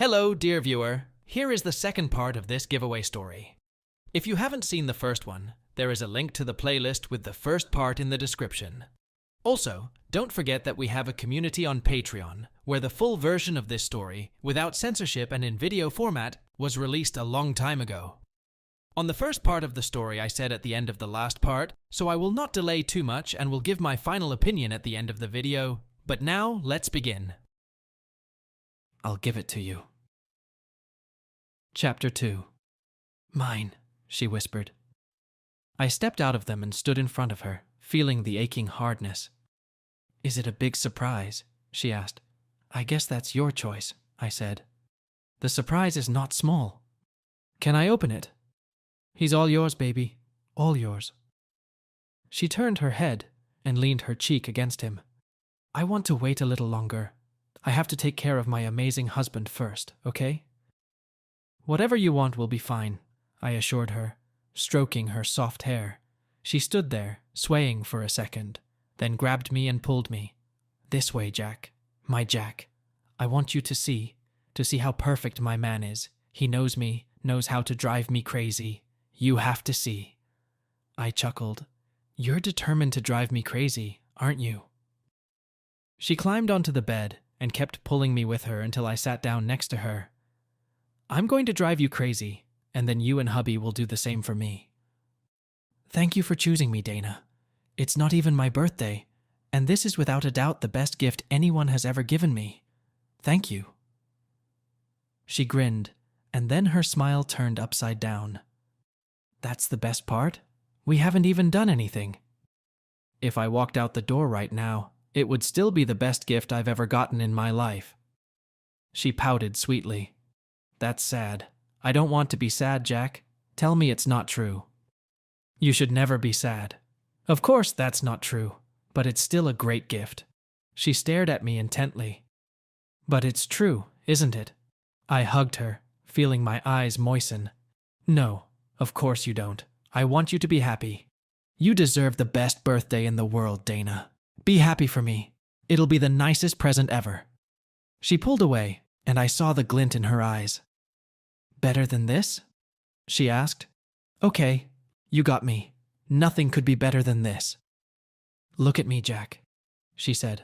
Hello, dear viewer. Here is the second part of this giveaway story. If you haven't seen the first one, there is a link to the playlist with the first part in the description. Also, don't forget that we have a community on Patreon, where the full version of this story, without censorship and in video format, was released a long time ago. On the first part of the story I said at the end of the last part, so I will not delay too much and will give my final opinion at the end of the video, but now let's begin. I'll give it to you. Chapter 2. Mine, she whispered. I stepped out of them and stood in front of her, feeling the aching hardness. Is it a big surprise? She asked. I guess that's your choice, I said. The surprise is not small. Can I open it? He's all yours, baby. All yours. She turned her head and leaned her cheek against him. I want to wait a little longer. I have to take care of my amazing husband first, okay? Whatever you want will be fine, I assured her, stroking her soft hair. She stood there, swaying for a second, then grabbed me and pulled me. This way, Jack. My Jack. I want you to see how perfect my man is. He knows me, knows how to drive me crazy. You have to see. I chuckled. You're determined to drive me crazy, aren't you? She climbed onto the bed and kept pulling me with her until I sat down next to her. I'm going to drive you crazy, and then you and hubby will do the same for me. Thank you for choosing me, Dana. It's not even my birthday, and this is without a doubt the best gift anyone has ever given me. Thank you. She grinned, and then her smile turned upside down. That's the best part? We haven't even done anything. If I walked out the door right now, it would still be the best gift I've ever gotten in my life. She pouted sweetly. That's sad. I don't want to be sad, Jack. Tell me it's not true. You should never be sad. Of course that's not true, but it's still a great gift. She stared at me intently. But it's true, isn't it? I hugged her, feeling my eyes moisten. No, of course you don't. I want you to be happy. You deserve the best birthday in the world, Dana. Be happy for me. It'll be the nicest present ever. She pulled away, and I saw the glint in her eyes. Better than this? She asked. Okay, you got me. Nothing could be better than this. Look at me, Jack, she said.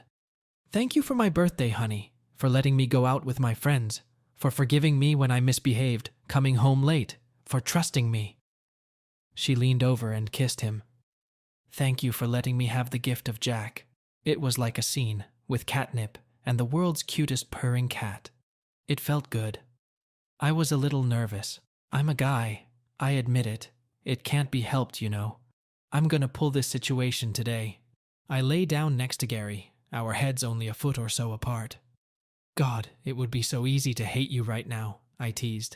Thank you for my birthday, honey, for letting me go out with my friends, for forgiving me when I misbehaved, coming home late, for trusting me. She leaned over and kissed him. Thank you for letting me have the gift of Jack. It was like a scene, with catnip and the world's cutest purring cat. It felt good. I was a little nervous. I'm a guy. I admit it. It can't be helped, you know. I'm gonna pull this situation today. I lay down next to Gary, our heads only a foot or so apart. God, it would be so easy to hate you right now, I teased.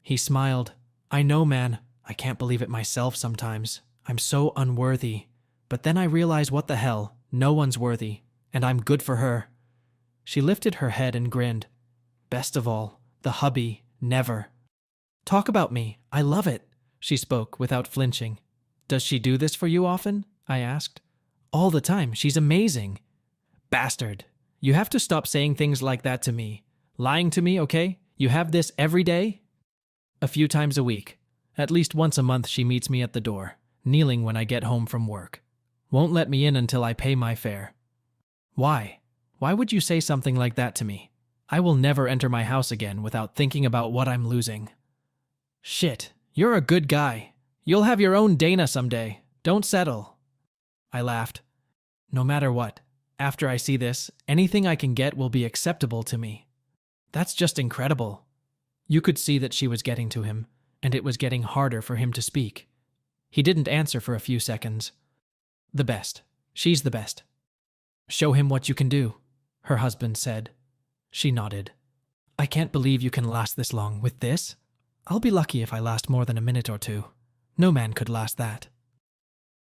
He smiled. I know, man. I can't believe it myself sometimes. I'm so unworthy. But then I realize what the hell, no one's worthy, and I'm good for her. She lifted her head and grinned. Best of all, the hubby, never. Talk about me, I love it, she spoke without flinching. Does she do this for you often? I asked. All the time, she's amazing. Bastard, you have to stop saying things like that to me. Lying to me, okay? You have this every day? A few times a week. At least once a month she meets me at the door, kneeling when I get home from work. Won't let me in until I pay my fare. Why? Why would you say something like that to me? I will never enter my house again without thinking about what I'm losing. Shit, you're a good guy. You'll have your own Dana someday. Don't settle. I laughed. No matter what, after I see this, anything I can get will be acceptable to me. That's just incredible. You could see that she was getting to him, and it was getting harder for him to speak. He didn't answer for a few seconds. The best. She's the best. Show him what you can do, her husband said. She nodded. I can't believe you can last this long with this. I'll be lucky if I last more than a minute or two. No man could last that.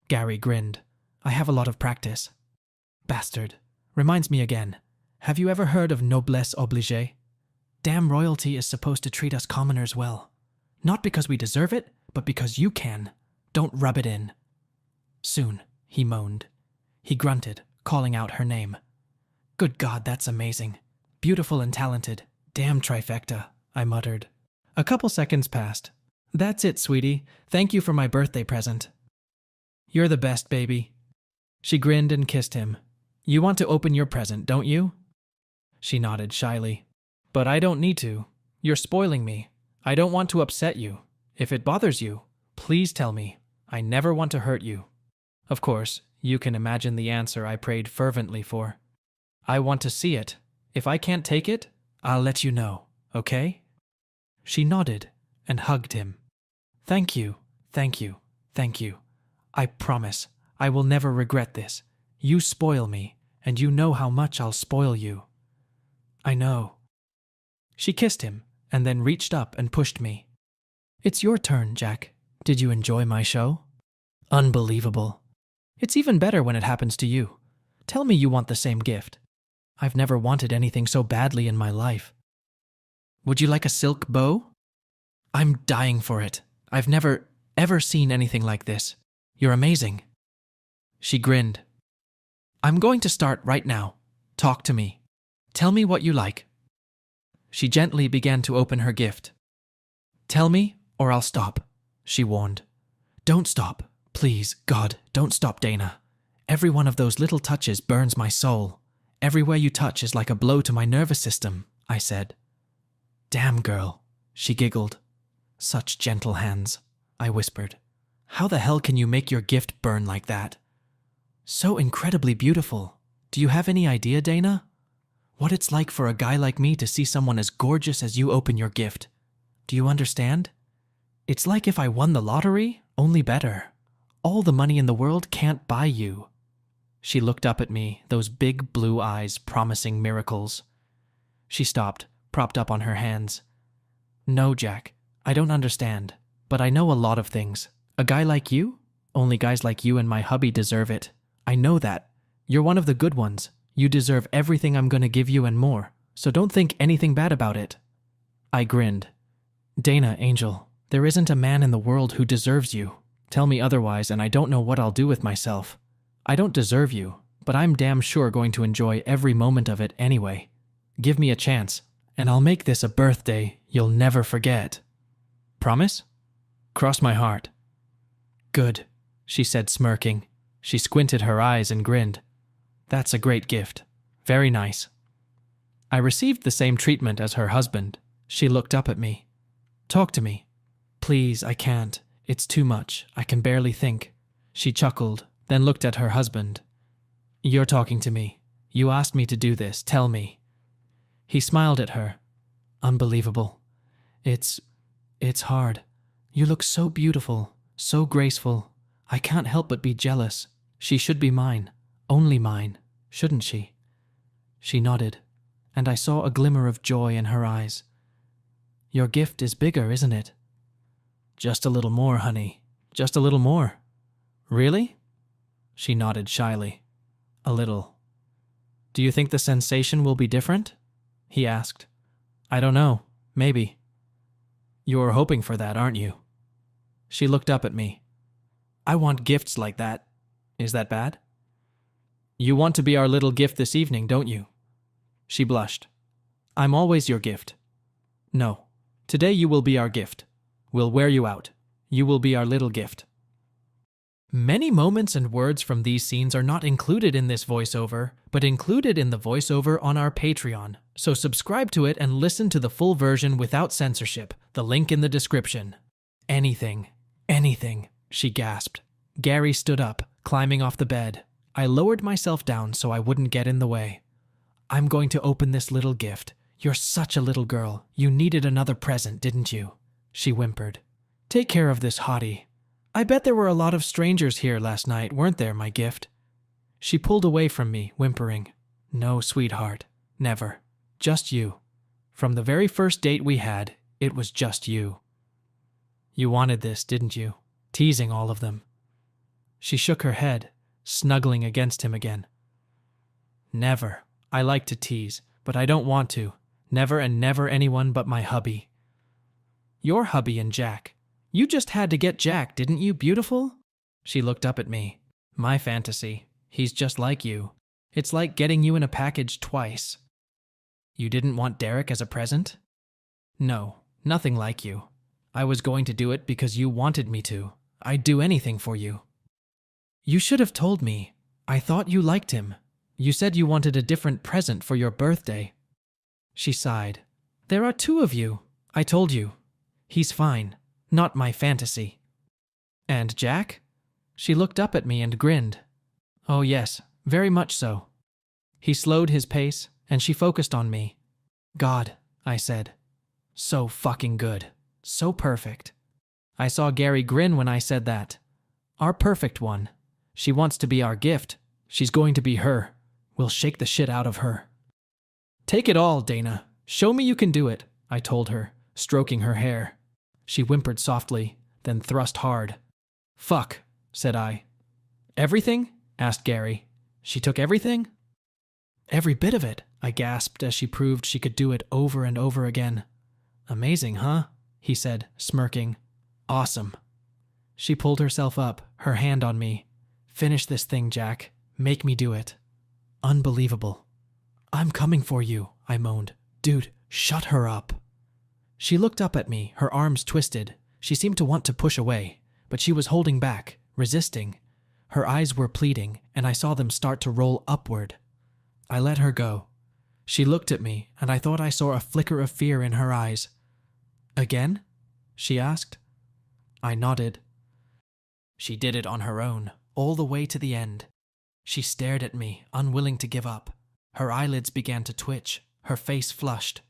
Gary grinned. I have a lot of practice. Bastard. Reminds me again. Have you ever heard of noblesse obligée? Damn royalty is supposed to treat us commoners well. Not because we deserve it, but because you can. Don't rub it in. Soon, he moaned. He grunted, calling out her name. Good God, that's amazing. Beautiful and talented. Damn trifecta, I muttered. A couple seconds passed. That's it, sweetie. Thank you for my birthday present. You're the best, baby. She grinned and kissed him. You want to open your present, don't you? She nodded shyly. But I don't need to. You're spoiling me. I don't want to upset you. If it bothers you, please tell me. I never want to hurt you. Of course, you can imagine the answer I prayed fervently for. I want to see it. If I can't take it, I'll let you know, okay? She nodded and hugged him. Thank you, thank you, thank you. I promise I will never regret this. You spoil me, and you know how much I'll spoil you. I know. She kissed him and then reached up and pushed me. It's your turn, Jack. Did you enjoy my show? Unbelievable. It's even better when it happens to you. Tell me you want the same gift. I've never wanted anything so badly in my life. Would you like a silk bow? I'm dying for it. I've never, ever seen anything like this. You're amazing. She grinned. I'm going to start right now. Talk to me. Tell me what you like. She gently began to open her gift. Tell me, or I'll stop, she warned. Don't stop. Please, God, don't stop, Dana. Every one of those little touches burns my soul. Everywhere you touch is like a blow to my nervous system, I said. Damn, girl, she giggled. Such gentle hands, I whispered. How the hell can you make your gift burn like that? So incredibly beautiful. Do you have any idea, Dana? What it's like for a guy like me to see someone as gorgeous as you open your gift. Do you understand? It's like if I won the lottery, only better. All the money in the world can't buy you. She looked up at me, those big blue eyes promising miracles. She stopped, propped up on her hands. No, Jack, I don't understand, but I know a lot of things. A guy like you? Only guys like you and my hubby deserve it. I know that. You're one of the good ones. You deserve everything I'm going to give you and more, so don't think anything bad about it. I grinned. Dana, Angel, there isn't a man in the world who deserves you. Tell me otherwise and I don't know what I'll do with myself. I don't deserve you, but I'm damn sure going to enjoy every moment of it anyway. Give me a chance, and I'll make this a birthday you'll never forget. Promise? Cross my heart. Good, she said, smirking. She squinted her eyes and grinned. That's a great gift. Very nice. I received the same treatment as her husband. She looked up at me. Talk to me. Please, I can't. It's too much. I can barely think. She chuckled, then looked at her husband. You're talking to me. You asked me to do this. Tell me. He smiled at her. Unbelievable. It's hard. You look so beautiful, so graceful. I can't help but be jealous. She should be mine. Only mine, shouldn't she? She nodded, and I saw a glimmer of joy in her eyes. Your gift is bigger, isn't it? Just a little more, honey. Just a little more. Really? She nodded shyly. A little. Do you think the sensation will be different? He asked. I don't know. Maybe. You're hoping for that, aren't you? She looked up at me. I want gifts like that. Is that bad? You want to be our little gift this evening, don't you? She blushed. I'm always your gift. No. Today you will be our gift. We'll wear you out. You will be our little gift. Many moments and words from these scenes are not included in this voiceover, but included in the voiceover on our Patreon. So subscribe to it and listen to the full version without censorship. The link in the description. Anything, she gasped. Gary stood up, climbing off the bed. I lowered myself down so I wouldn't get in the way. I'm going to open this little gift. You're such a little girl. You needed another present, didn't you? She whimpered. Take care of this hottie. I bet there were a lot of strangers here last night, weren't there, my gift? She pulled away from me, whimpering. No, sweetheart. Never. Just you. From the very first date we had, it was just you. You wanted this, didn't you? Teasing all of them. She shook her head, snuggling against him again. Never. I like to tease, but I don't want to. Never and never anyone but my hubby. Your hubby and Jack. You just had to get Jack, didn't you, beautiful? She looked up at me. My fantasy. He's just like you. It's like getting you in a package twice. You didn't want Derek as a present? No, nothing like you. I was going to do it because you wanted me to. I'd do anything for you. You should have told me. I thought you liked him. You said you wanted a different present for your birthday. She sighed. There are two of you. I told you. He's fine. Not my fantasy. And Jack? She looked up at me and grinned. Oh yes, very much so. He slowed his pace, and she focused on me. God, I said. So fucking good. So perfect. I saw Gary grin when I said that. Our perfect one. She wants to be our gift. She's going to be her. We'll shake the shit out of her. Take it all, Dana. Show me you can do it, I told her, stroking her hair. She whimpered softly, then thrust hard. Fuck, said I. Everything? Asked Gary. She took everything? Every bit of it, I gasped as she proved she could do it over and over again. Amazing, huh? He said, smirking. Awesome. She pulled herself up, her hand on me. Finish this thing, Jack. Make me do it. Unbelievable. I'm coming for you, I moaned. Dude, shut her up. She looked up at me, her arms twisted. She seemed to want to push away, but she was holding back, resisting. Her eyes were pleading, and I saw them start to roll upward. I let her go. She looked at me, and I thought I saw a flicker of fear in her eyes. Again? She asked. I nodded. She did it on her own, all the way to the end. She stared at me, unwilling to give up. Her eyelids began to twitch, her face flushed.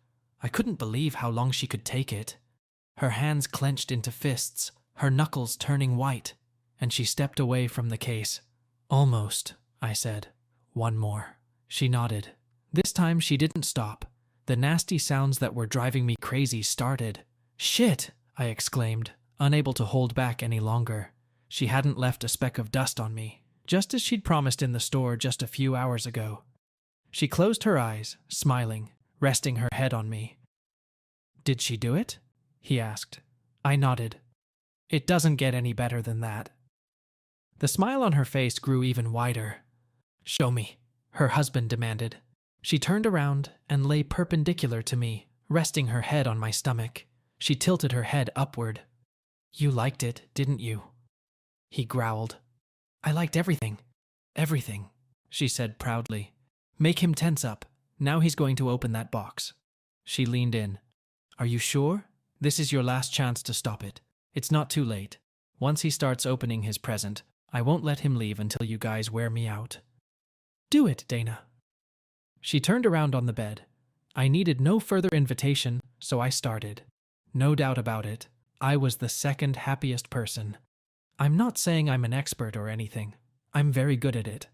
I couldn't believe how long she could take it. Her hands clenched into fists, her knuckles turning white, and she stepped away from the case. Almost, I said. One more. She nodded. This time she didn't stop. The nasty sounds that were driving me crazy started. Shit, I exclaimed, unable to hold back any longer. She hadn't left a speck of dust on me, just as she'd promised in the store just a few hours ago. She closed her eyes, smiling, resting her head on me. Did she do it? He asked. I nodded. It doesn't get any better than that. The smile on her face grew even wider. Show me, her husband demanded. She turned around and lay perpendicular to me, resting her head on my stomach. She tilted her head upward. You liked it, didn't you? He growled. I liked everything. Everything, she said proudly. Make him tense up. Now he's going to open that box. She leaned in. Are you sure? This is your last chance to stop it. It's not too late. Once he starts opening his present, I won't let him leave until you guys wear me out. Do it, Dana. She turned around on the bed. I needed no further invitation, so I started. No doubt about it, I was the second happiest person. I'm not saying I'm an expert or anything. I'm very good at it.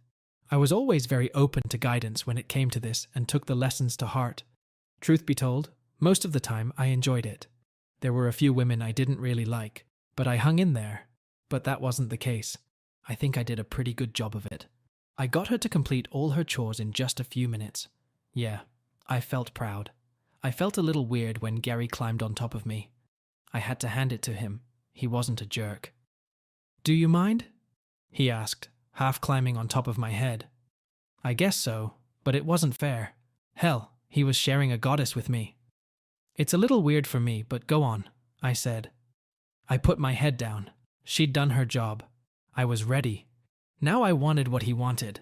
I was always very open to guidance when it came to this and took the lessons to heart. Truth be told, most of the time I enjoyed it. There were a few women I didn't really like, but I hung in there. But that wasn't the case. I think I did a pretty good job of it. I got her to complete all her chores in just a few minutes. Yeah, I felt proud. I felt a little weird when Gary climbed on top of me. I had to hand it to him. He wasn't a jerk. Do you mind? He asked, half climbing on top of my head. I guess so, but it wasn't fair. Hell, he was sharing a goddess with me. It's a little weird for me, but go on, I said. I put my head down. She'd done her job. I was ready. Now I wanted what he wanted.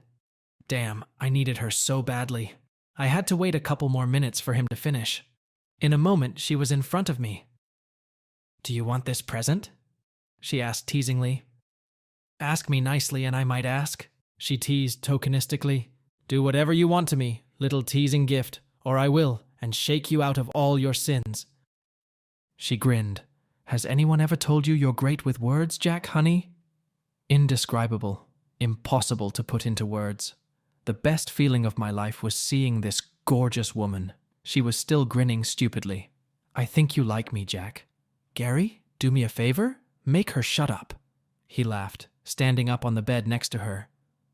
Damn, I needed her so badly. I had to wait a couple more minutes for him to finish. In a moment, she was in front of me. Do you want this present? She asked teasingly. Ask me nicely and I might ask, she teased tokenistically. Do whatever you want to me, little teasing gift, or I will, and shake you out of all your sins. She grinned. Has anyone ever told you you're great with words, Jack, honey? Indescribable. Impossible to put into words. The best feeling of my life was seeing this gorgeous woman. She was still grinning stupidly. I think you like me, Jack. Gary, do me a favor? Make her shut up. He laughed, standing up on the bed next to her.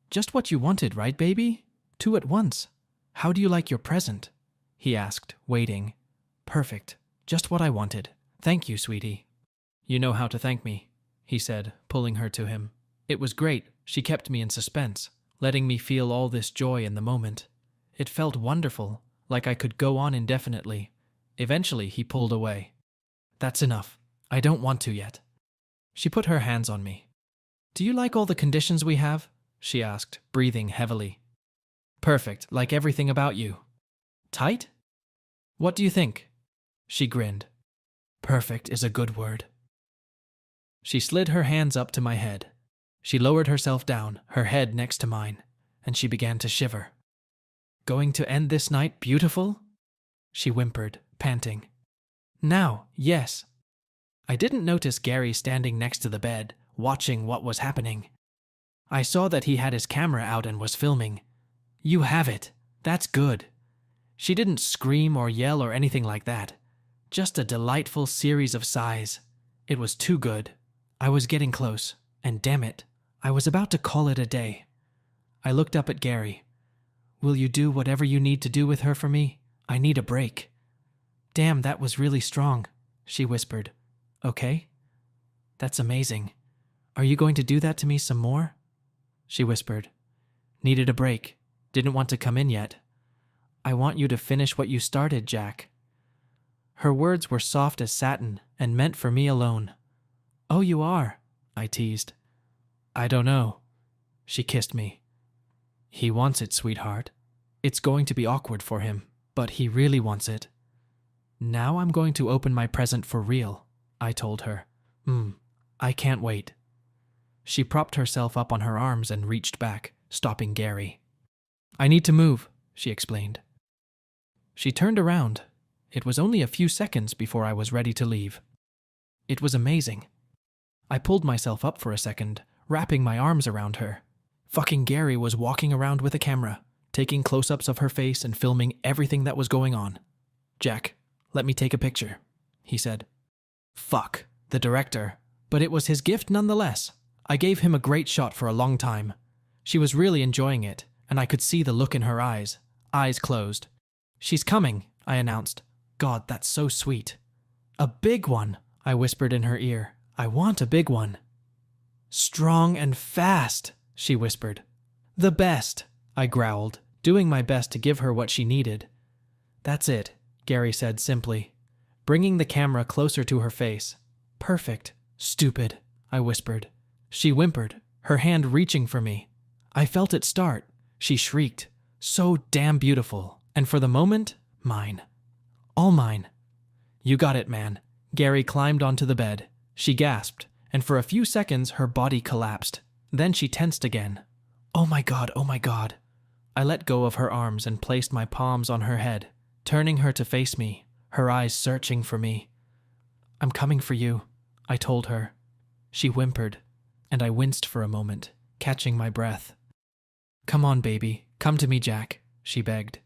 Just what you wanted, right, baby? Two at once. How do you like your present? He asked, waiting. Perfect. Just what I wanted. Thank you, sweetie. You know how to thank me, he said, pulling her to him. It was great. She kept me in suspense, letting me feel all this joy in the moment. It felt wonderful, like I could go on indefinitely. Eventually, he pulled away. That's enough. I don't want to yet. She put her hands on me. Do you like all the conditions we have? She asked, breathing heavily. Perfect, like everything about you. Tight? What do you think? She grinned. Perfect is a good word. She slid her hands up to my head. She lowered herself down, her head next to mine, and she began to shiver. Going to end this night beautiful? She whimpered, panting. Now, yes. I didn't notice Gary standing next to the bed, watching what was happening. I saw that he had his camera out and was filming. You have it. That's good. She didn't scream or yell or anything like that. Just a delightful series of sighs. It was too good. I was getting close, and damn it, I was about to call it a day. I looked up at Gary. Will you do whatever you need to do with her for me? I need a break. Damn, that was really strong, she whispered. Okay? That's amazing. Are you going to do that to me some more? She whispered. Needed a break. Didn't want to come in yet. I want you to finish what you started, Jack. Her words were soft as satin and meant for me alone. Oh, you are, I teased. I don't know. She kissed me. He wants it, sweetheart. It's going to be awkward for him, but he really wants it. Now I'm going to open my present for real, I told her. I can't wait. She propped herself up on her arms and reached back, stopping Gary. I need to move, she explained. She turned around. It was only a few seconds before I was ready to leave. It was amazing. I pulled myself up for a second, wrapping my arms around her. Fucking Gary was walking around with a camera, taking close-ups of her face and filming everything that was going on. Jack, let me take a picture, he said. Fuck, the director. But it was his gift nonetheless. I gave him a great shot for a long time. She was really enjoying it, and I could see the look in her eyes closed. She's coming, I announced. God, that's so sweet. A big one, I whispered in her ear. I want a big one. Strong and fast, she whispered. The best, I growled, doing my best to give her what she needed. That's it, Gary said simply, bringing the camera closer to her face. Perfect. Stupid, I whispered. She whimpered, her hand reaching for me. I felt it start. She shrieked. So damn beautiful. And for the moment, mine. All mine. You got it, man. Gary climbed onto the bed. She gasped, and for a few seconds her body collapsed. Then she tensed again. Oh my God, oh my God. I let go of her arms and placed my palms on her head, turning her to face me, her eyes searching for me. I'm coming for you, I told her. She whimpered, and I winced for a moment, catching my breath. Come on, baby, come to me, Jack, she begged.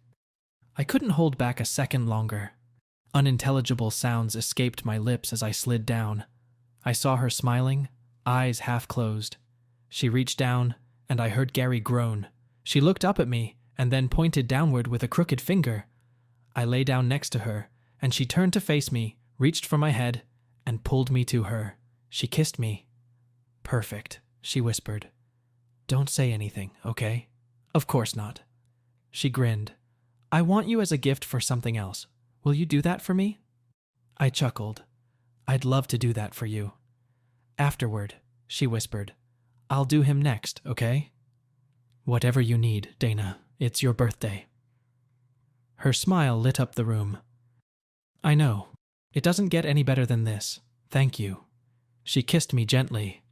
I couldn't hold back a second longer. Unintelligible sounds escaped my lips as I slid down. I saw her smiling, eyes half closed. She reached down, and I heard Gary groan. She looked up at me, and then pointed downward with a crooked finger. I lay down next to her, and she turned to face me, reached for my head, and pulled me to her. She kissed me. Perfect, she whispered. Don't say anything, okay? Of course not. She grinned. I want you as a gift for something else. Will you do that for me? I chuckled. I'd love to do that for you. Afterward, she whispered. I'll do him next, okay? Whatever you need, Dana. It's your birthday. Her smile lit up the room. I know. It doesn't get any better than this. Thank you. She kissed me gently.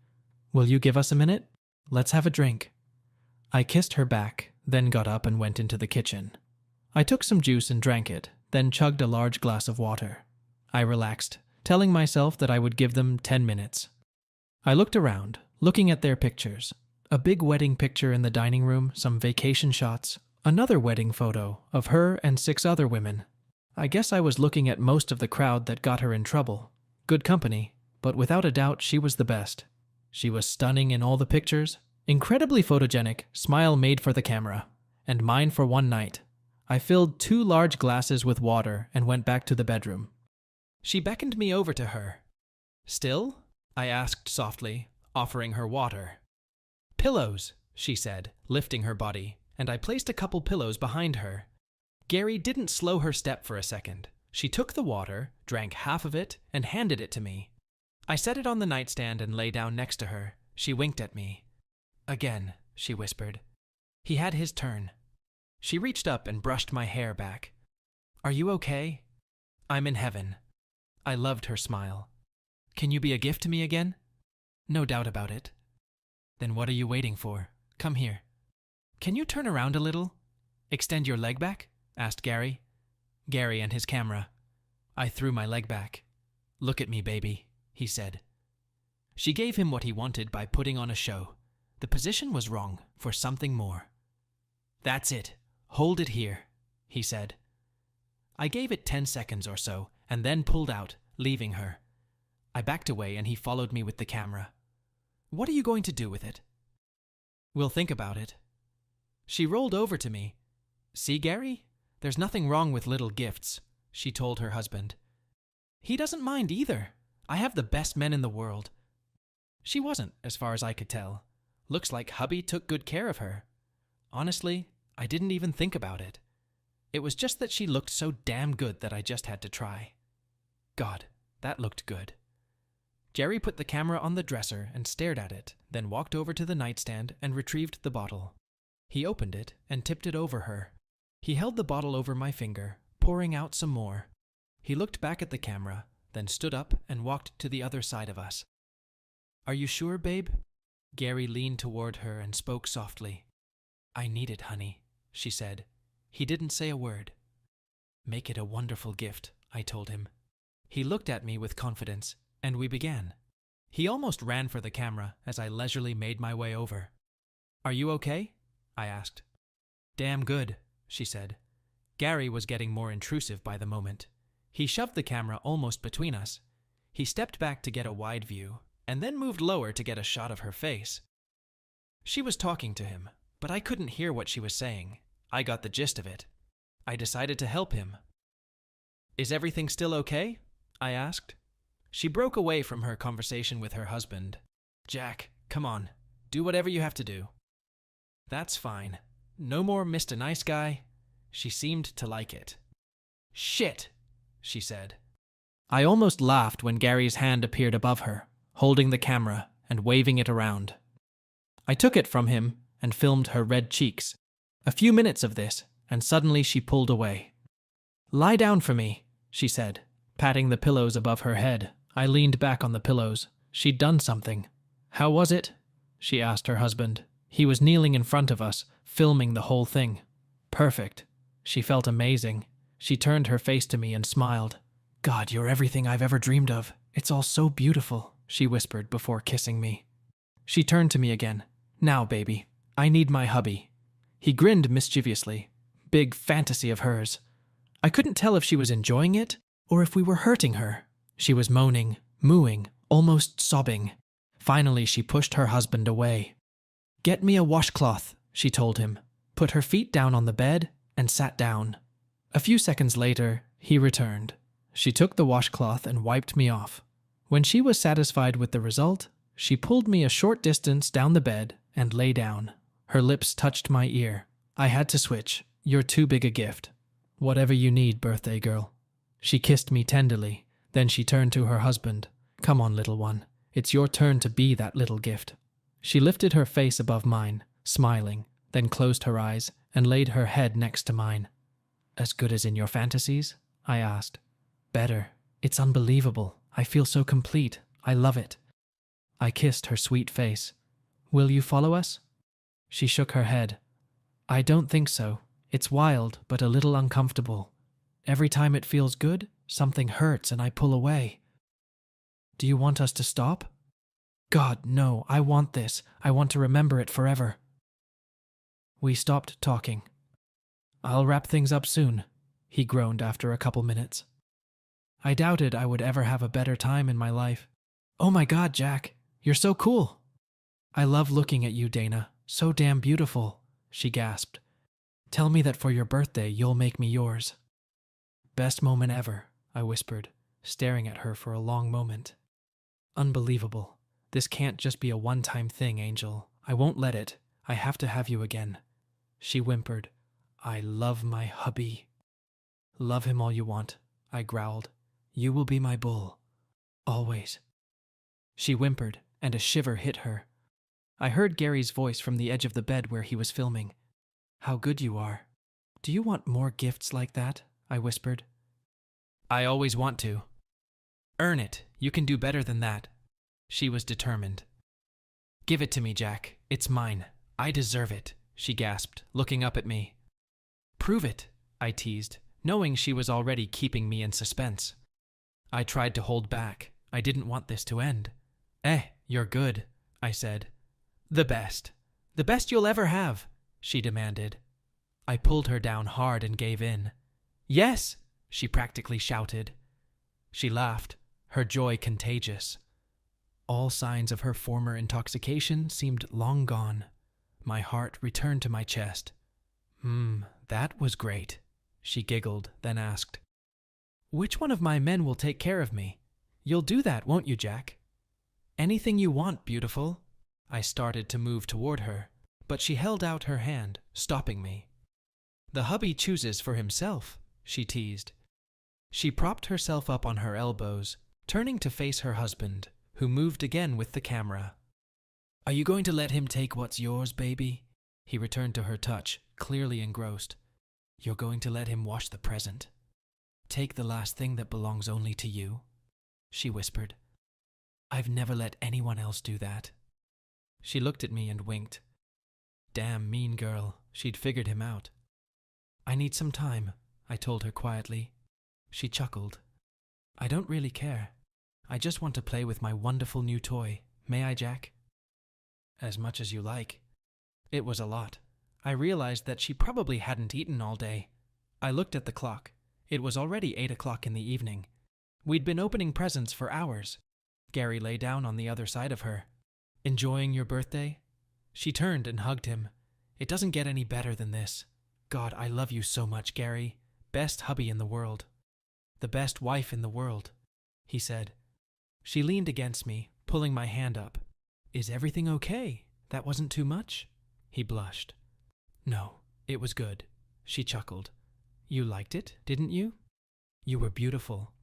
Will you give us a minute? Let's have a drink. I kissed her back, then got up and went into the kitchen. I took some juice and drank it, then chugged a large glass of water. I relaxed, telling myself that I would give them 10 minutes. I looked around, looking at their pictures. A big wedding picture in the dining room, some vacation shots, another wedding photo of her and 6 other women. I guess I was looking at most of the crowd that got her in trouble. Good company, but without a doubt she was the best. She was stunning in all the pictures, incredibly photogenic, smile made for the camera, and mine for one night. I filled 2 large glasses with water and went back to the bedroom. She beckoned me over to her. Still? I asked softly, offering her water. Pillows, she said, lifting her body, and I placed a couple pillows behind her. Gary didn't slow her step for a second. She took the water, drank half of it, and handed it to me. I set it on the nightstand and lay down next to her. She winked at me. Again, she whispered. He had his turn. She reached up and brushed my hair back. Are you okay? I'm in heaven. I loved her smile. Can you be a gift to me again? No doubt about it. Then what are you waiting for? Come here. Can you turn around a little? Extend your leg back? Asked Gary. Gary and his camera. I threw my leg back. Look at me, baby, he said. She gave him what he wanted by putting on a show. The position was wrong for something more. That's it. Hold it here, he said. I gave it 10 seconds or so and then pulled out, leaving her. I backed away and he followed me with the camera. What are you going to do with it? We'll think about it. She rolled over to me. See, Gary? There's nothing wrong with little gifts, she told her husband. He doesn't mind either. I have the best men in the world. She wasn't, as far as I could tell. Looks like hubby took good care of her. Honestly, I didn't even think about it. It was just that she looked so damn good that I just had to try. God, that looked good. Jerry put the camera on the dresser and stared at it, then walked over to the nightstand and retrieved the bottle. He opened it and tipped it over her. He held the bottle over my finger, pouring out some more. He looked back at the camera, then stood up and walked to the other side of us. Are you sure, babe? Gary leaned toward her and spoke softly. I need it, honey, she said. He didn't say a word. Make it a wonderful gift, I told him. He looked at me with confidence, and we began. He almost ran for the camera as I leisurely made my way over. Are you okay? I asked. Damn good, she said. Gary was getting more intrusive by the moment. He shoved the camera almost between us. He stepped back to get a wide view, and then moved lower to get a shot of her face. She was talking to him, but I couldn't hear what she was saying. I got the gist of it. I decided to help him. Is everything still okay? I asked. She broke away from her conversation with her husband. Jack, come on, do whatever you have to do. That's fine. No more Mr. Nice Guy. She seemed to like it. Shit, she said. I almost laughed when Gary's hand appeared above her, holding the camera and waving it around. I took it from him and filmed her red cheeks. A few minutes of this, and suddenly she pulled away. Lie down for me, she said, patting the pillows above her head. I leaned back on the pillows. She'd done something. How was it? She asked her husband. He was kneeling in front of us, filming the whole thing. Perfect. She felt amazing. She turned her face to me and smiled. God, you're everything I've ever dreamed of. It's all so beautiful, she whispered before kissing me. She turned to me again. Now, baby, I need my hubby. He grinned mischievously. Big fantasy of hers. I couldn't tell if she was enjoying it or if we were hurting her. She was moaning, mooing, almost sobbing. Finally, she pushed her husband away. Get me a washcloth, she told him, put her feet down on the bed, and sat down. A few seconds later, he returned. She took the washcloth and wiped me off. When she was satisfied with the result, she pulled me a short distance down the bed and lay down. Her lips touched my ear. I had to switch. You're too big a gift. Whatever you need, birthday girl. She kissed me tenderly. Then she turned to her husband. Come on, little one. It's your turn to be that little gift. She lifted her face above mine, smiling, then closed her eyes and laid her head next to mine. As good as in your fantasies? I asked. Better. It's unbelievable. I feel so complete. I love it. I kissed her sweet face. Will you follow us? She shook her head. I don't think so. It's wild, but a little uncomfortable. Every time it feels good, something hurts and I pull away. Do you want us to stop? God, no, I want this. I want to remember it forever. We stopped talking. I'll wrap things up soon, he groaned after a couple minutes. I doubted I would ever have a better time in my life. Oh my God, Jack, you're so cool. I love looking at you, Dana. So damn beautiful, she gasped. Tell me that for your birthday you'll make me yours. Best moment ever, I whispered, staring at her for a long moment. Unbelievable. This can't just be a one-time thing, Angel. I won't let it. I have to have you again. She whimpered. I love my hubby. Love him all you want, I growled. You will be my bull. Always. She whimpered, and a shiver hit her. I heard Gary's voice from the edge of the bed where he was filming. How good you are. Do you want more gifts like that? I whispered. I always want to. Earn it. You can do better than that. She was determined. Give it to me, Jack. It's mine. I deserve it, she gasped, looking up at me. Prove it, I teased, knowing she was already keeping me in suspense. I tried to hold back. I didn't want this to end. You're good, I said. The best. The best you'll ever have, she demanded. I pulled her down hard and gave in. Yes, she practically shouted. She laughed, her joy contagious. All signs of her former intoxication seemed long gone. My heart returned to my chest. That was great, she giggled, then asked, Which one of my men will take care of me? You'll do that, won't you, Jack? Anything you want, beautiful. I started to move toward her, but she held out her hand, stopping me. The hubby chooses for himself, she teased. She propped herself up on her elbows, turning to face her husband, who moved again with the camera. Are you going to let him take what's yours, baby? He returned to her touch, clearly engrossed. You're going to let him wash the present. Take the last thing that belongs only to you, she whispered. I've never let anyone else do that. She looked at me and winked. Damn mean girl, she'd figured him out. I need some time, I told her quietly. She chuckled. I don't really care. I just want to play with my wonderful new toy. May I, Jack? As much as you like. It was a lot. I realized that she probably hadn't eaten all day. I looked at the clock. It was already 8 o'clock in the evening. We'd been opening presents for hours. Gary lay down on the other side of her. Enjoying your birthday? She turned and hugged him. It doesn't get any better than this. God, I love you so much, Gary. Best hubby in the world. The best wife in the world, he said. She leaned against me, pulling my hand up. Is everything okay? That wasn't too much? He blushed. No, it was good, she chuckled. You liked it, didn't you? You were beautiful.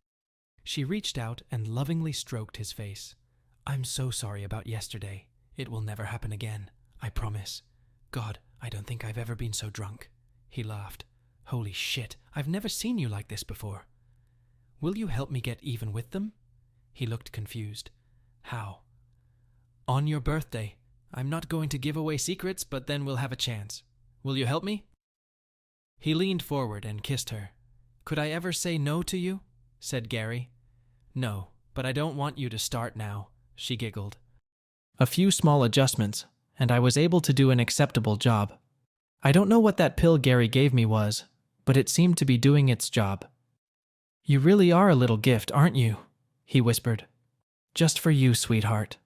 She reached out and lovingly stroked his face. I'm so sorry about yesterday. It will never happen again, I promise. God, I don't think I've ever been so drunk. He laughed. Holy shit, I've never seen you like this before. Will you help me get even with them? He looked confused. How? On your birthday. I'm not going to give away secrets, but then we'll have a chance. Will you help me? He leaned forward and kissed her. Could I ever say no to you? Said Gary. No, but I don't want you to start now, she giggled. A few small adjustments, and I was able to do an acceptable job. I don't know what that pill Gary gave me was, but it seemed to be doing its job. You really are a little gift, aren't you? He whispered. Just for you, sweetheart.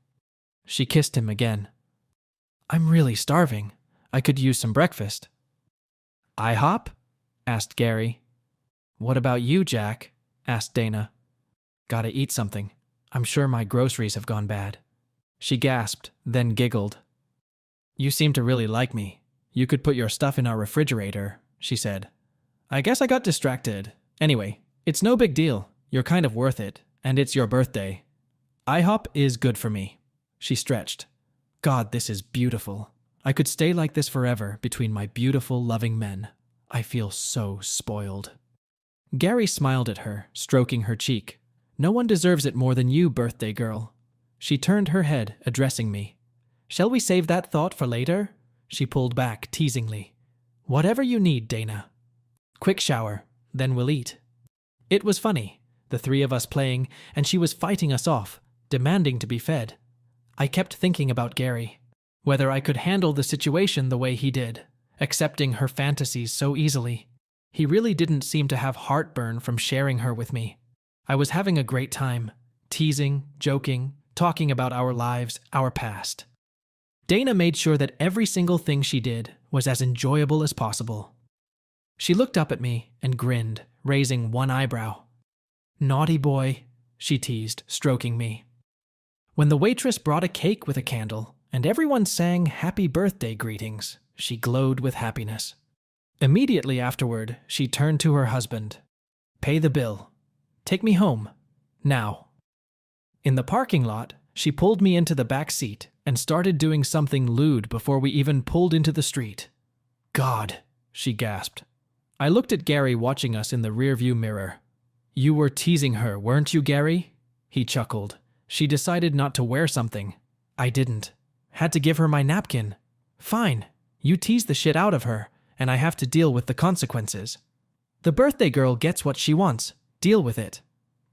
She kissed him again. I'm really starving. I could use some breakfast. IHOP? Asked Gary. What about you, Jack? Asked Dana. Gotta eat something. I'm sure my groceries have gone bad. She gasped, then giggled. You seem to really like me. You could put your stuff in our refrigerator, she said. I guess I got distracted. Anyway, it's no big deal. You're kind of worth it, and it's your birthday. IHOP is good for me. She stretched. God, this is beautiful. I could stay like this forever between my beautiful, loving men. I feel so spoiled. Gary smiled at her, stroking her cheek. No one deserves it more than you, birthday girl. She turned her head, addressing me. Shall we save that thought for later? She pulled back, teasingly. Whatever you need, Dana. Quick shower, then we'll eat. It was funny, the three of us playing, and she was fighting us off, demanding to be fed. I kept thinking about Gary, whether I could handle the situation the way he did, accepting her fantasies so easily. He really didn't seem to have heartburn from sharing her with me. I was having a great time, teasing, joking, talking about our lives, our past. Dana made sure that every single thing she did was as enjoyable as possible. She looked up at me and grinned, raising one eyebrow. Naughty boy, she teased, stroking me. When the waitress brought a cake with a candle and everyone sang happy birthday greetings, she glowed with happiness. Immediately afterward, she turned to her husband. Pay the bill. Take me home. Now. In the parking lot, she pulled me into the back seat and started doing something lewd before we even pulled into the street. God, she gasped. I looked at Gary watching us in the rearview mirror. You were teasing her, weren't you, Gary? He chuckled. She decided not to wear something. I didn't. Had to give her my napkin. Fine. You tease the shit out of her, and I have to deal with the consequences. The birthday girl gets what she wants. Deal with it.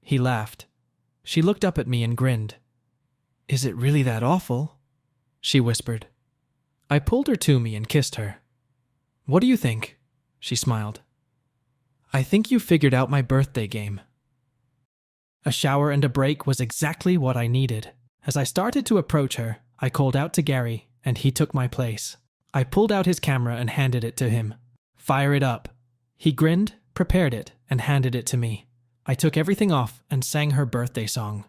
He laughed. She looked up at me and grinned. Is it really that awful? She whispered. I pulled her to me and kissed her. What do you think? She smiled. I think you figured out my birthday game. A shower and a break was exactly what I needed. As I started to approach her, I called out to Gary, and he took my place. I pulled out his camera and handed it to him. Fire it up. He grinned, prepared it, and handed it to me. I took everything off and sang her birthday song.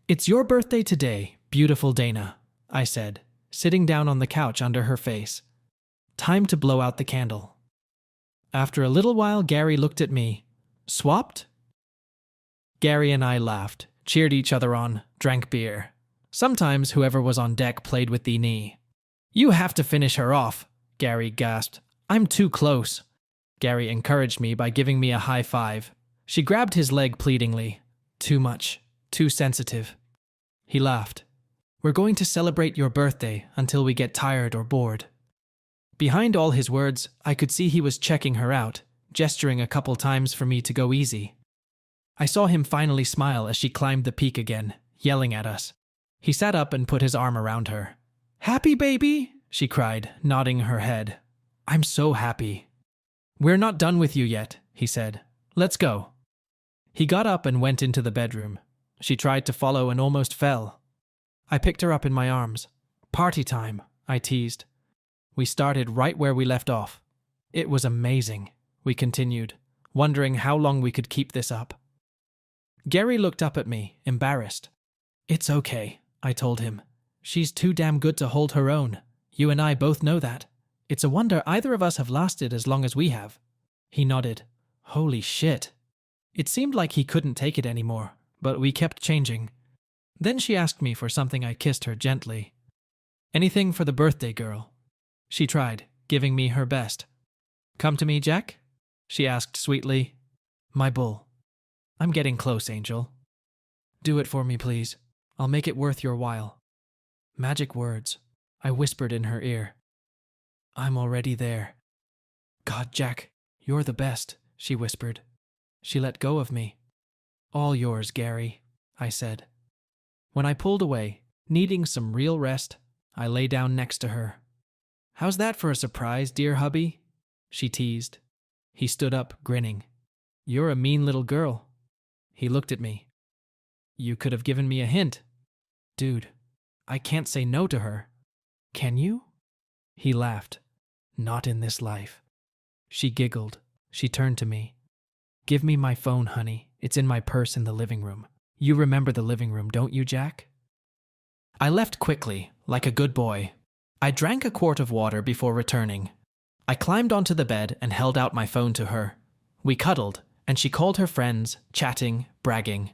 It's your birthday today, beautiful Dana, I said, sitting down on the couch under her face. Time to blow out the candle. After a little while, Gary looked at me. Swapped? Gary and I laughed, cheered each other on, drank beer. Sometimes whoever was on deck played with the knee. You have to finish her off, Gary gasped. I'm too close. Gary encouraged me by giving me a high five. She grabbed his leg pleadingly. Too much. Too sensitive. He laughed. We're going to celebrate your birthday until we get tired or bored. Behind all his words, I could see he was checking her out, gesturing a couple times for me to go easy. I saw him finally smile as she climbed the peak again, yelling at us. He sat up and put his arm around her. Happy, baby? She cried, nodding her head. I'm so happy. We're not done with you yet, he said. Let's go. He got up and went into the bedroom. She tried to follow and almost fell. I picked her up in my arms. Party time, I teased. We started right where we left off. It was amazing, we continued, wondering how long we could keep this up. Gary looked up at me, embarrassed. It's okay, I told him. She's too damn good to hold her own. You and I both know that. It's a wonder either of us have lasted as long as we have. He nodded. Holy shit. It seemed like he couldn't take it anymore, but we kept changing. Then she asked me for something. I kissed her gently. Anything for the birthday girl. She tried, giving me her best. Come to me, Jack? She asked sweetly. My bull. I'm getting close, Angel. Do it for me, please. I'll make it worth your while. Magic words. I whispered in her ear. I'm already there. God, Jack, you're the best, she whispered. She let go of me. All yours, Gary, I said. When I pulled away, needing some real rest, I lay down next to her. How's that for a surprise, dear hubby? She teased. He stood up, grinning. You're a mean little girl. He looked at me. You could have given me a hint. Dude, I can't say no to her. Can you? He laughed. Not in this life. She giggled. She turned to me. Give me my phone, honey. It's in my purse in the living room. You remember the living room, don't you, Jack? I left quickly, like a good boy. I drank a quart of water before returning. I climbed onto the bed and held out my phone to her. We cuddled, and she called her friends, chatting, bragging.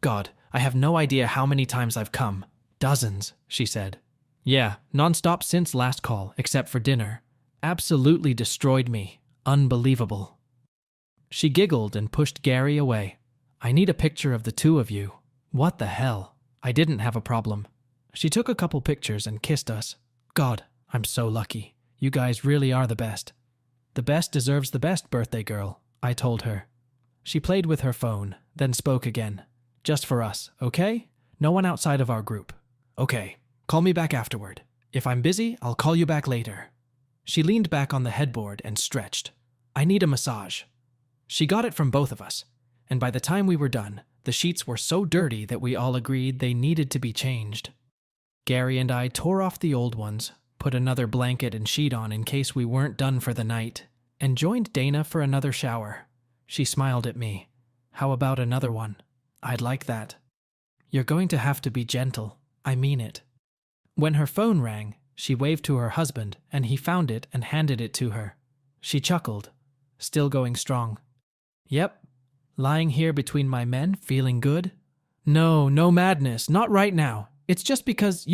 God, I have no idea how many times I've come. Dozens, she said. Yeah, nonstop since last call, except for dinner. Absolutely destroyed me. Unbelievable. She giggled and pushed Gary away. I need a picture of the two of you. What the hell? I didn't have a problem. She took a couple pictures and kissed us. God, I'm so lucky. You guys really are the best. The best deserves the best, birthday girl, I told her. She played with her phone, then spoke again. Just for us, okay? No one outside of our group. Okay, call me back afterward. If I'm busy, I'll call you back later. She leaned back on the headboard and stretched. I need a massage. She got it from both of us, and by the time we were done, the sheets were so dirty that we all agreed they needed to be changed. Gary and I tore off the old ones, put another blanket and sheet on in case we weren't done for the night, and joined Dana for another shower. She smiled at me. How about another one? I'd like that. You're going to have to be gentle. I mean it. When her phone rang, she waved to her husband, and he found it and handed it to her. She chuckled, still going strong. Yep. Lying here between my men, feeling good? No, no madness, not right now. It's just because,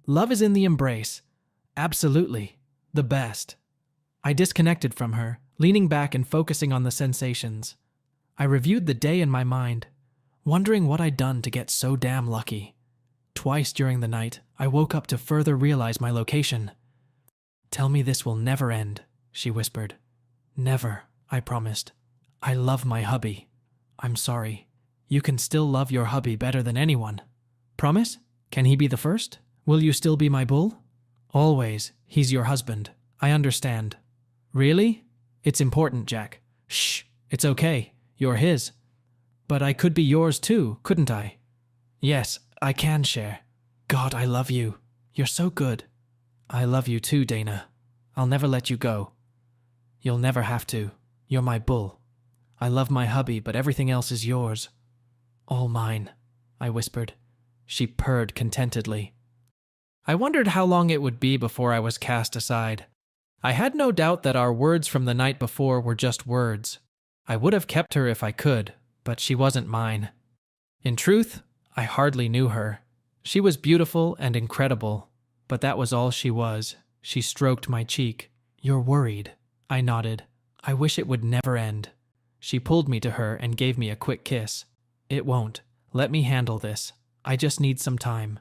love is in the embrace. Absolutely. The best. I disconnected from her, leaning back and focusing on the sensations. I reviewed the day in my mind, wondering what I'd done to get so damn lucky. Twice during the night, I woke up to further realize my location. Tell me this will never end, she whispered. Never, I promised. I love my hubby. I'm sorry. You can still love your hubby better than anyone. Promise? Can he be the first? Will you still be my bull? Always. He's your husband. I understand. Really? It's important, Jack. Shh. It's okay. You're his. But I could be yours too, couldn't I? Yes, I can share. God, I love you. You're so good. I love you too, Dana. I'll never let you go. You'll never have to. You're my bull. I love my hubby, but everything else is yours. All mine, I whispered. She purred contentedly. I wondered how long it would be before I was cast aside. I had no doubt that our words from the night before were just words. I would have kept her if I could, but she wasn't mine. In truth, I hardly knew her. She was beautiful and incredible, but that was all she was. She stroked my cheek. You're worried. I nodded. I wish it would never end. She pulled me to her and gave me a quick kiss. It won't. Let me handle this. I just need some time.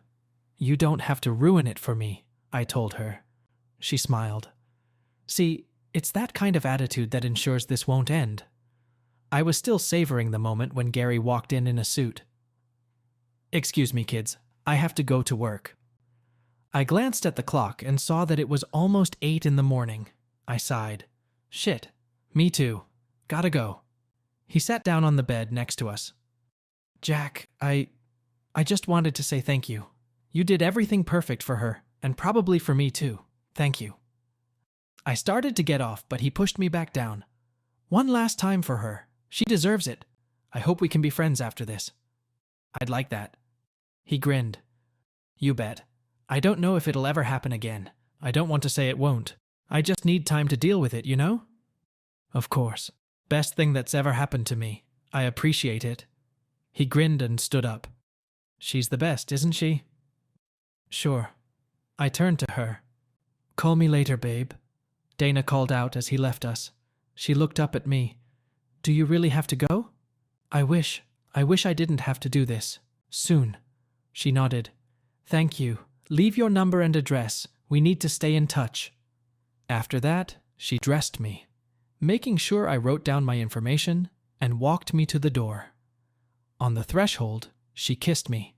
You don't have to ruin it for me, I told her. She smiled. See, it's that kind of attitude that ensures this won't end. I was still savoring the moment when Gary walked in a suit. Excuse me, kids. I have to go to work. I glanced at the clock and saw that it was almost 8 in the morning. I sighed. Shit. Me too. Gotta go. He sat down on the bed next to us. Jack, I just wanted to say thank you. You did everything perfect for her, and probably for me too. Thank you. I started to get off, but he pushed me back down. One last time for her. She deserves it. I hope we can be friends after this. I'd like that. He grinned. You bet. I don't know if it'll ever happen again. I don't want to say it won't. I just need time to deal with it, you know? Of course. Best thing that's ever happened to me. I appreciate it. He grinned and stood up. She's the best, isn't she? Sure. I turned to her. Call me later, babe. Dana called out as he left us. She looked up at me. Do you really have to go? I wish I didn't have to do this. Soon. She nodded. Thank you. Leave your number and address. We need to stay in touch. After that, she dressed me, making sure I wrote down my information, and walked me to the door. On the threshold, she kissed me.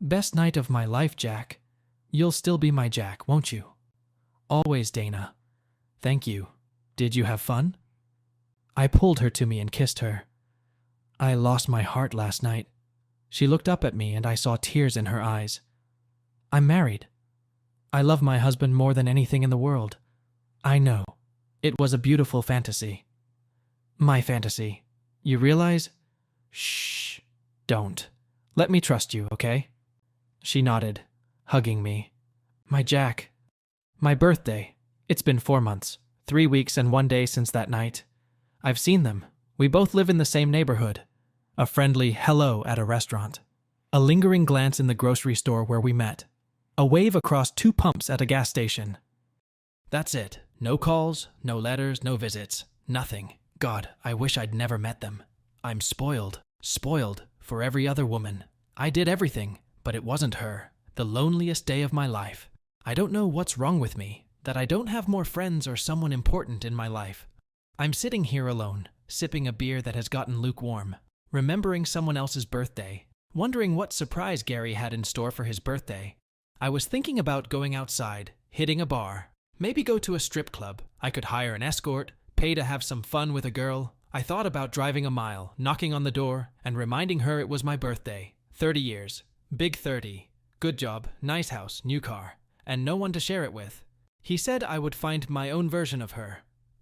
Best night of my life, Jack. You'll still be my Jack, won't you? Always, Dana. Thank you. Did you have fun? I pulled her to me and kissed her. I lost my heart last night. She looked up at me and I saw tears in her eyes. I'm married. I love my husband more than anything in the world. I know. It was a beautiful fantasy. My fantasy. You realize? Shh. Don't. Let me trust you, okay? She nodded, hugging me. My Jack. My birthday. It's been 4 months, 3 weeks and 1 day since that night. I've seen them. We both live in the same neighborhood. A friendly hello at a restaurant. A lingering glance in the grocery store where we met. A wave across 2 pumps at a gas station. That's it. No calls, no letters, no visits. Nothing. God, I wish I'd never met them. I'm spoiled. Spoiled for every other woman. I did everything, but it wasn't her. The loneliest day of my life. I don't know what's wrong with me, that I don't have more friends or someone important in my life. I'm sitting here alone, sipping a beer that has gotten lukewarm, remembering someone else's birthday, wondering what surprise Gary had in store for his birthday. I was thinking about going outside, hitting a bar, maybe go to a strip club. I could hire an escort, pay to have some fun with a girl. I thought about driving a mile, knocking on the door, and reminding her it was my birthday. 30 years. Big 30. Good job, nice house, new car, and no one to share it with. He said I would find my own version of her.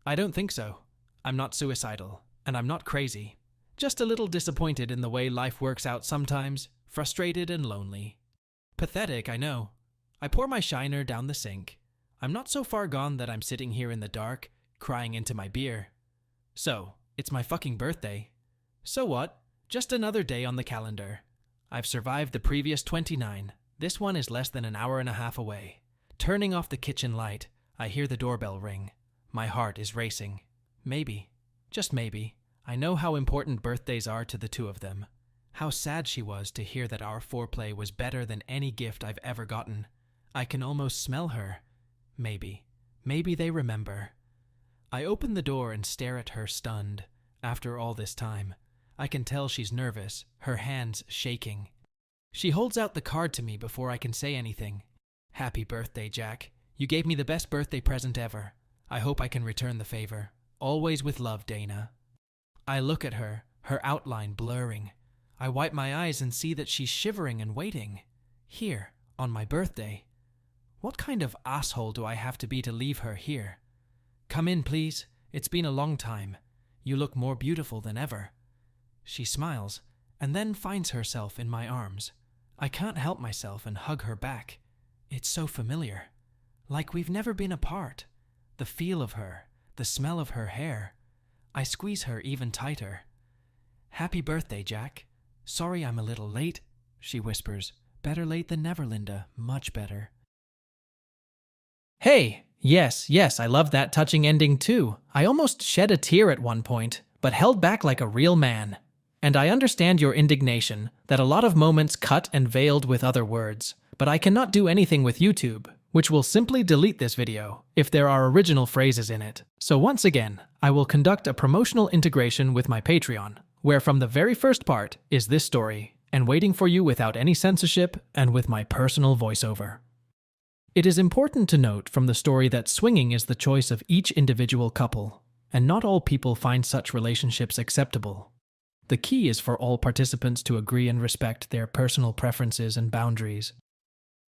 I don't think so. I'm not suicidal, and I'm not crazy. Just a little disappointed in the way life works out sometimes, frustrated and lonely. Pathetic, I know. I pour my shiner down the sink. I'm not so far gone that I'm sitting here in the dark, crying into my beer. So, It's my fucking birthday. So what? Just another day on the calendar. I've survived the previous 29. This one is less than an hour and a half away. Turning off the kitchen light, I hear the doorbell ring. My heart is racing. Maybe, just maybe, I know how important birthdays are to the two of them. How sad she was to hear that our foreplay was better than any gift I've ever gotten. I can almost smell her. Maybe they remember. I open the door and stare at her stunned. After all this time, I can tell she's nervous, her hands shaking. She holds out the card to me before I can say anything. Happy birthday, Jack. You gave me the best birthday present ever. I hope I can return the favor. Always with love, Dana. I look at her, her outline blurring. I wipe my eyes and see that she's shivering and waiting. Here, on my birthday. What kind of asshole do I have to be to leave her here? Come in, please. It's been a long time. You look more beautiful than ever. She smiles, and then finds herself in my arms. I can't help myself and hug her back. It's so familiar. Like we've never been apart. The feel of her, the smell of her hair. I squeeze her even tighter. Happy birthday, Jack. Sorry I'm a little late, she whispers. Better late than never, Linda. Much better. Hey, yes, I love that touching ending too. I almost shed a tear at one point, but held back like a real man. And I understand your indignation that a lot of moments cut and veiled with other words, but I cannot do anything with YouTube, which will simply delete this video if there are original phrases in it. So once again, I will conduct a promotional integration with my Patreon, where from the very first part is this story, and waiting for you without any censorship and with my personal voiceover. It is important to note from the story that swinging is the choice of each individual couple, and not all people find such relationships acceptable. The key is for all participants to agree and respect their personal preferences and boundaries.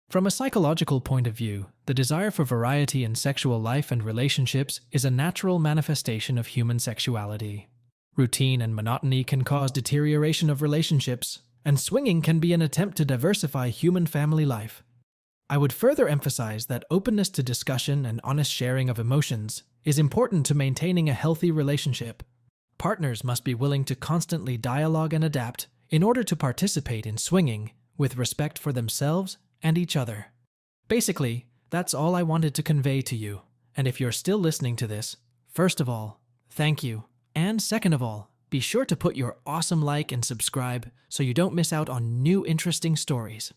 From a psychological point of view, the desire for variety in sexual life and relationships is a natural manifestation of human sexuality. Routine and monotony can cause deterioration of relationships, and swinging can be an attempt to diversify human family life. I would further emphasize that openness to discussion and honest sharing of emotions is important to maintaining a healthy relationship. Partners must be willing to constantly dialogue and adapt in order to participate in swinging with respect for themselves and each other. Basically, that's all I wanted to convey to you. And if you're still listening to this, first of all, thank you. And second of all, be sure to put your awesome like and subscribe so you don't miss out on new interesting stories.